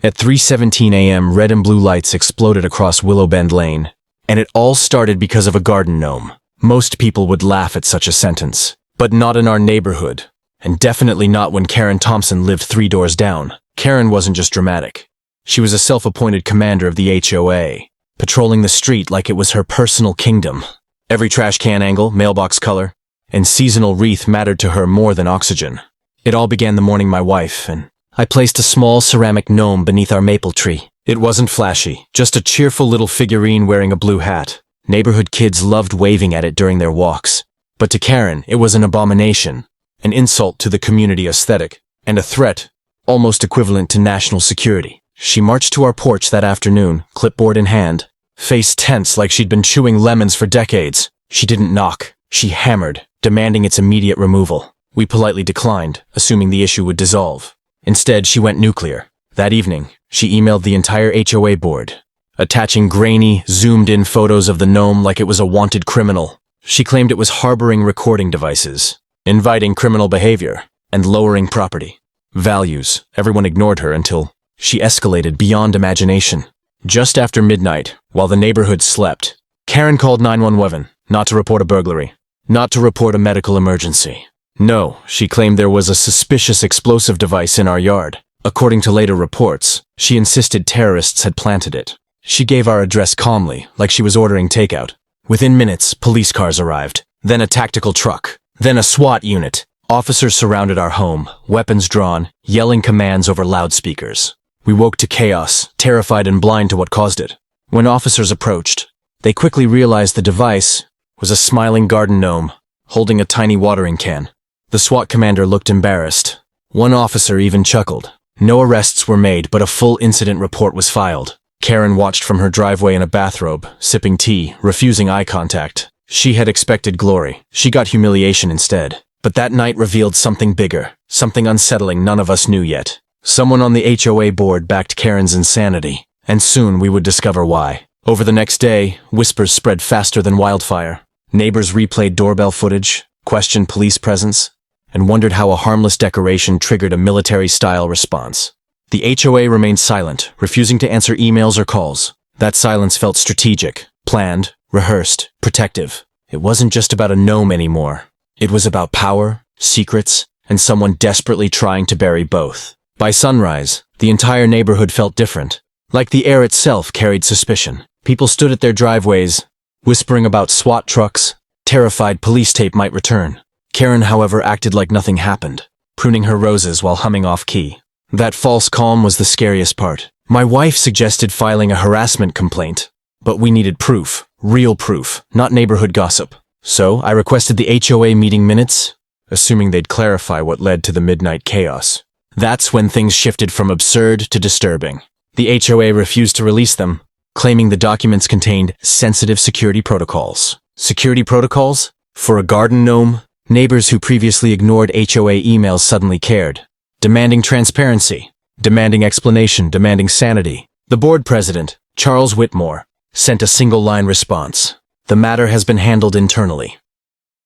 At 3:17 a.m., red and blue lights exploded across Willow Bend Lane. And it all started because of a garden gnome. Most people would laugh at such a sentence. But not in our neighborhood. And definitely not when Karen Thompson lived 3 doors down. Karen wasn't just dramatic. She was a self-appointed commander of the HOA, patrolling the street like it was her personal kingdom. Every trash can angle, mailbox color, and seasonal wreath mattered to her more than oxygen. It all began the morning my wife and I placed a small ceramic gnome beneath our maple tree. It wasn't flashy, just a cheerful little figurine wearing a blue hat. Neighborhood kids loved waving at it during their walks. But to Karen, it was an abomination, an insult to the community aesthetic, and a threat, almost equivalent to national security. She marched to our porch that afternoon, clipboard in hand, face tense like she'd been chewing lemons for decades. She didn't knock. She hammered, demanding its immediate removal. We politely declined, assuming the issue would dissolve. Instead, she went nuclear. That evening, she emailed the entire HOA board, attaching grainy, zoomed-in photos of the gnome like it was a wanted criminal. She claimed it was harboring recording devices, inviting criminal behavior, and lowering property values. Everyone ignored her until she escalated beyond imagination. Just after midnight, while the neighborhood slept, Karen called 911, not to report a burglary, not to report a medical emergency. No, she claimed there was a suspicious explosive device in our yard. According to later reports, she insisted terrorists had planted it. She gave our address calmly, like she was ordering takeout. Within minutes, police cars arrived, then a tactical truck, then a SWAT unit. Officers surrounded our home, weapons drawn, yelling commands over loudspeakers. We woke to chaos, terrified and blind to what caused it. When officers approached, they quickly realized the device was a smiling garden gnome, holding a tiny watering can. The SWAT commander looked embarrassed. One officer even chuckled. No arrests were made, but a full incident report was filed. Karen watched from her driveway in a bathrobe, sipping tea, refusing eye contact. She had expected glory. She got humiliation instead. But that night revealed something bigger, something unsettling none of us knew yet. Someone on the HOA board backed Karen's insanity, and soon we would discover why. Over the next day, whispers spread faster than wildfire. Neighbors replayed doorbell footage, questioned police presence, and wondered how a harmless decoration triggered a military-style response. The HOA remained silent, refusing to answer emails or calls. That silence felt strategic, planned, rehearsed, protective. It wasn't just about a gnome anymore. It was about power, secrets, and someone desperately trying to bury both. By sunrise, the entire neighborhood felt different. Like the air itself carried suspicion. People stood at their driveways, whispering about SWAT trucks, terrified police tape might return. Karen, however, acted like nothing happened, pruning her roses while humming off-key. That false calm was the scariest part. My wife suggested filing a harassment complaint, but we needed proof, real proof, not neighborhood gossip. So I requested the HOA meeting minutes, assuming they'd clarify what led to the midnight chaos. That's when things shifted from absurd to disturbing. The HOA refused to release them, claiming the documents contained sensitive security protocols. Security protocols? For a garden gnome? Neighbors who previously ignored HOA emails suddenly cared, demanding transparency, demanding explanation, demanding sanity. The board president, Charles Whitmore, sent a single-line response. The matter has been handled internally.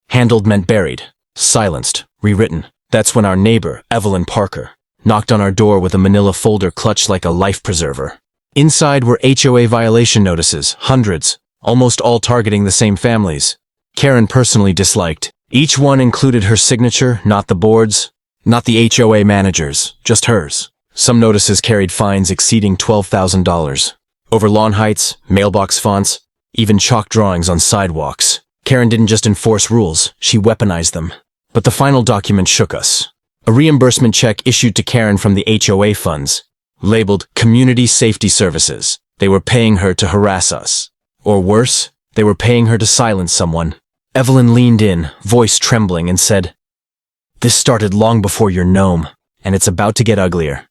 Handled meant buried, silenced, rewritten. That's when our neighbor, Evelyn Parker, knocked on our door with a manila folder clutched like a life preserver. Inside were HOA violation notices, hundreds, almost all targeting the same families. Karen personally disliked. Each one included her signature, not the board's, not the HOA manager's, just hers. Some notices carried fines exceeding $12,000. Over lawn heights, mailbox fonts, even chalk drawings on sidewalks. Karen didn't just enforce rules, she weaponized them. But the final document shook us. A reimbursement check issued to Karen from the HOA funds, labeled Community Safety Services. They were paying her to harass us. Or worse, they were paying her to silence someone. Evelyn leaned in, voice trembling, and said, "This started long before your gnome, and it's about to get uglier."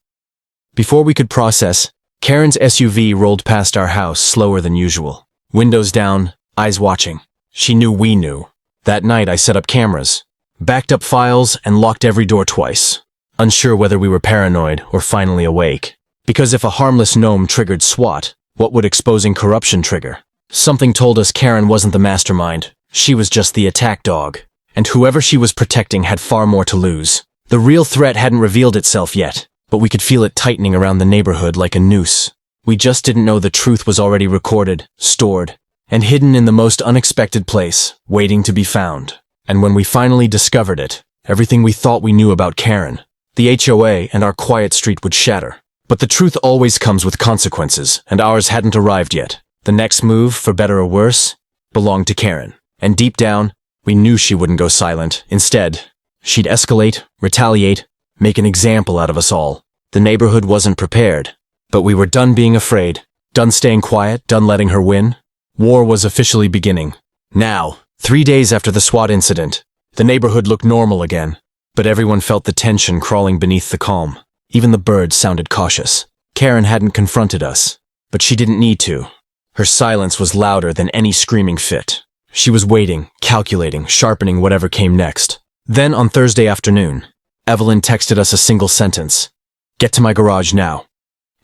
Before we could process, Karen's SUV rolled past our house slower than usual. Windows down, eyes watching. She knew we knew. That night I set up cameras, backed up files, and locked every door twice, unsure whether we were paranoid or finally awake. Because if a harmless gnome triggered SWAT, what would exposing corruption trigger? Something told us Karen wasn't the mastermind. She was just the attack dog. And whoever she was protecting had far more to lose. The real threat hadn't revealed itself yet. but we could feel it tightening around the neighborhood like a noose. We just didn't know the truth was already recorded, stored, and hidden in the most unexpected place, waiting to be found. And when we finally discovered it, everything we thought we knew about Karen, the HOA, and our quiet street would shatter. But the truth always comes with consequences, and ours hadn't arrived yet. The next move, for better or worse, belonged to Karen. And deep down, we knew she wouldn't go silent. Instead, she'd escalate, retaliate, make an example out of us all. The neighborhood wasn't prepared, but we were done being afraid, done staying quiet, done letting her win. War was officially beginning. Now, 3 days after the SWAT incident, the neighborhood looked normal again, but everyone felt the tension crawling beneath the calm. Even the birds sounded cautious. Karen hadn't confronted us, but she didn't need to. Her silence was louder than any screaming fit. She was waiting, calculating, sharpening whatever came next. Then, on Thursday afternoon, Evelyn texted us a single sentence. "Get to my garage now."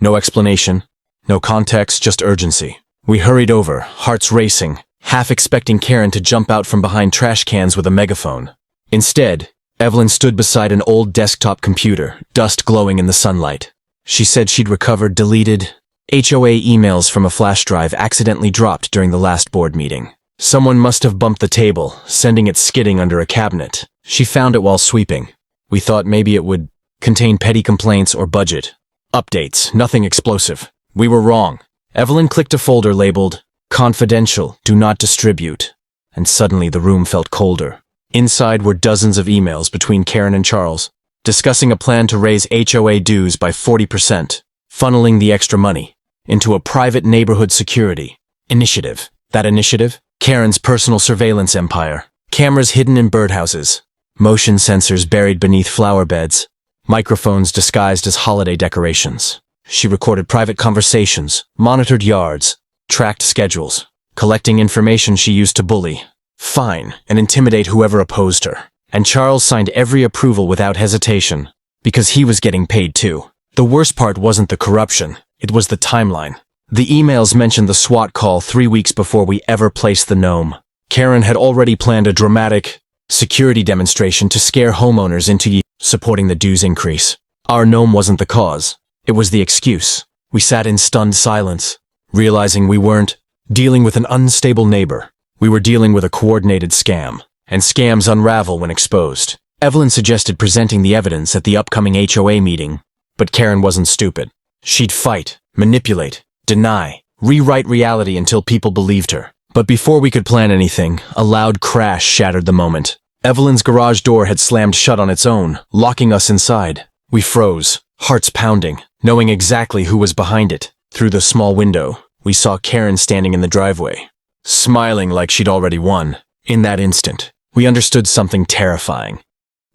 No explanation, no context, just urgency. We hurried over, hearts racing, half expecting Karen to jump out from behind trash cans with a megaphone. Instead, Evelyn stood beside an old desktop computer, dust glowing in the sunlight. She said she'd recovered deleted HOA emails from a flash drive accidentally dropped during the last board meeting. Someone must have bumped the table, sending it skidding under a cabinet. She found it while sweeping. We thought maybe it would contain petty complaints or budget updates, nothing explosive. We were wrong. Evelyn clicked a folder labeled "Confidential, do not distribute," and suddenly the room felt colder. Inside were dozens of emails between Karen and Charles, discussing a plan to raise HOA dues by 40%, funneling the extra money into a private neighborhood security initiative. That initiative? Karen's personal surveillance empire. Cameras hidden in birdhouses, motion sensors buried beneath flower beds, microphones disguised as holiday decorations. She recorded private conversations, monitored yards, tracked schedules, collecting information she used to bully, fine, and intimidate whoever opposed her. And Charles signed every approval without hesitation, because he was getting paid too. The worst part wasn't the corruption, it was the timeline. The emails mentioned the SWAT call 3 weeks before we ever placed the Gnome. Karen had already planned a dramatic security demonstration to scare homeowners into supporting the dues increase. Our Gnome wasn't the cause, it was the excuse. We sat in stunned silence, realizing we weren't dealing with an unstable neighbor. We were dealing with a coordinated scam, and scams unravel when exposed. Evelyn suggested presenting the evidence at the upcoming HOA meeting, but Karen wasn't stupid. She'd fight, manipulate, deny, rewrite reality until people believed her. But before we could plan anything, a loud crash shattered the moment. Evelyn's garage door had slammed shut on its own, locking us inside. We froze, hearts pounding, knowing exactly who was behind it. Through the small window, we saw Karen standing in the driveway, smiling like she'd already won. In that instant, we understood something terrifying.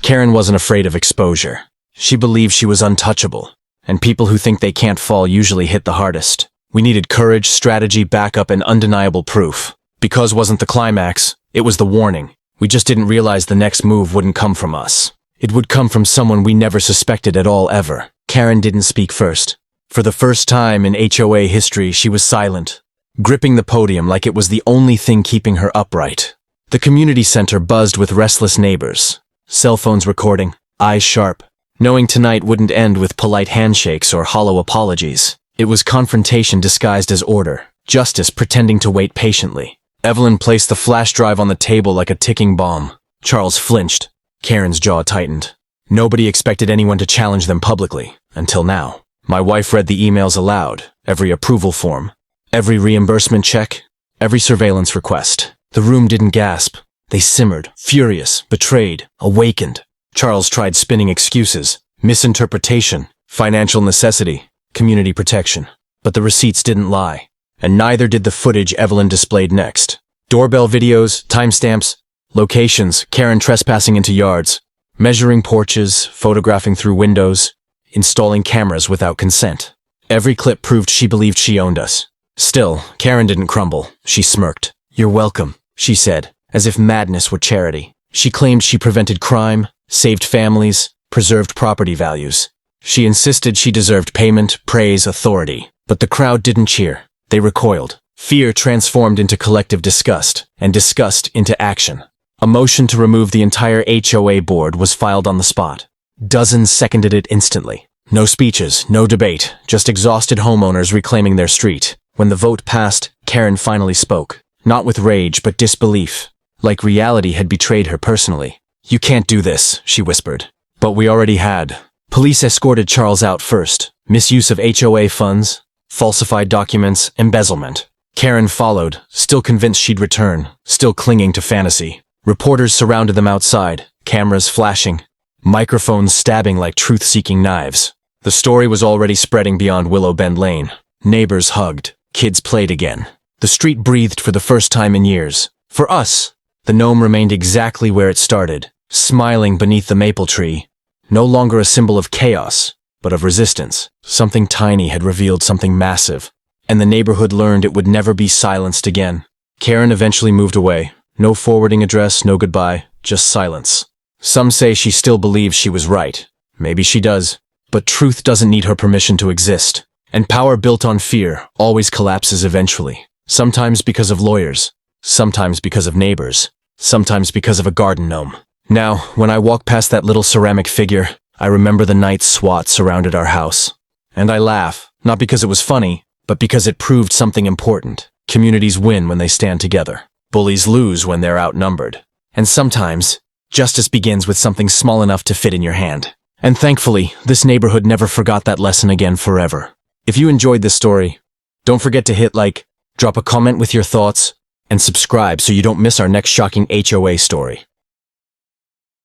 Karen wasn't afraid of exposure. She believed she was untouchable, and people who think they can't fall usually hit the hardest. We needed courage, strategy, backup, and undeniable proof. Because wasn't the climax, it was the warning. We just didn't realize the next move wouldn't come from us. It would come from someone we never suspected at all ever. Karen didn't speak first. For the first time in HOA history, she was silent, gripping the podium like it was the only thing keeping her upright. The community center buzzed with restless neighbors, cell phones recording, eyes sharp, knowing tonight wouldn't end with polite handshakes or hollow apologies. It was confrontation disguised as order, justice pretending to wait patiently. Evelyn placed the flash drive on the table like a ticking bomb. Charles flinched. Karen's jaw tightened. Nobody expected anyone to challenge them publicly, until now. My wife read the emails aloud, every approval form, every reimbursement check, every surveillance request. The room didn't gasp. They simmered, furious, betrayed, awakened. Charles tried spinning excuses, misinterpretation, financial necessity, community protection. But the receipts didn't lie, and neither did the footage Evelyn displayed next. Doorbell videos, timestamps, locations, Karen trespassing into yards, measuring porches, photographing through windows, installing cameras without consent. Every clip proved she believed she owned us. Still, Karen didn't crumble. She smirked. "You're welcome," she said, as if madness were charity. She claimed she prevented crime, saved families, preserved property values. She insisted she deserved payment, praise, authority. But the crowd didn't cheer. They recoiled. Fear transformed into collective disgust, and disgust into action. A motion to remove the entire HOA board was filed on the spot. Dozens seconded it instantly. No speeches, no debate, just exhausted homeowners reclaiming their street. When the vote passed, Karen finally spoke. Not with rage, but disbelief. Like reality had betrayed her personally. "You can't do this," she whispered. But we already had. Police escorted Charles out first. Misuse of HOA funds, falsified documents, embezzlement. Karen followed, still convinced she'd return, still clinging to fantasy. Reporters surrounded them outside, cameras flashing, microphones stabbing like truth-seeking knives. The story was already spreading beyond Willow Bend Lane. Neighbors hugged, kids played again. The street breathed for the first time in years. For us, the Gnome remained exactly where it started, smiling beneath the maple tree. No longer a symbol of chaos, but of resistance. Something tiny had revealed something massive, and the neighborhood learned it would never be silenced again. Karen eventually moved away. No forwarding address, no goodbye, just silence. Some say she still believes she was right. Maybe she does. But truth doesn't need her permission to exist. And power built on fear always collapses eventually. Sometimes because of lawyers. Sometimes because of neighbors. Sometimes because of a garden gnome. Now, when I walk past that little ceramic figure, I remember the night SWAT surrounded our house. And I laugh, not because it was funny, but because it proved something important. Communities win when they stand together. Bullies lose when they're outnumbered. And sometimes, justice begins with something small enough to fit in your hand. And thankfully, this neighborhood never forgot that lesson again forever. If you enjoyed this story, don't forget to hit like, drop a comment with your thoughts, and subscribe so you don't miss our next shocking HOA story.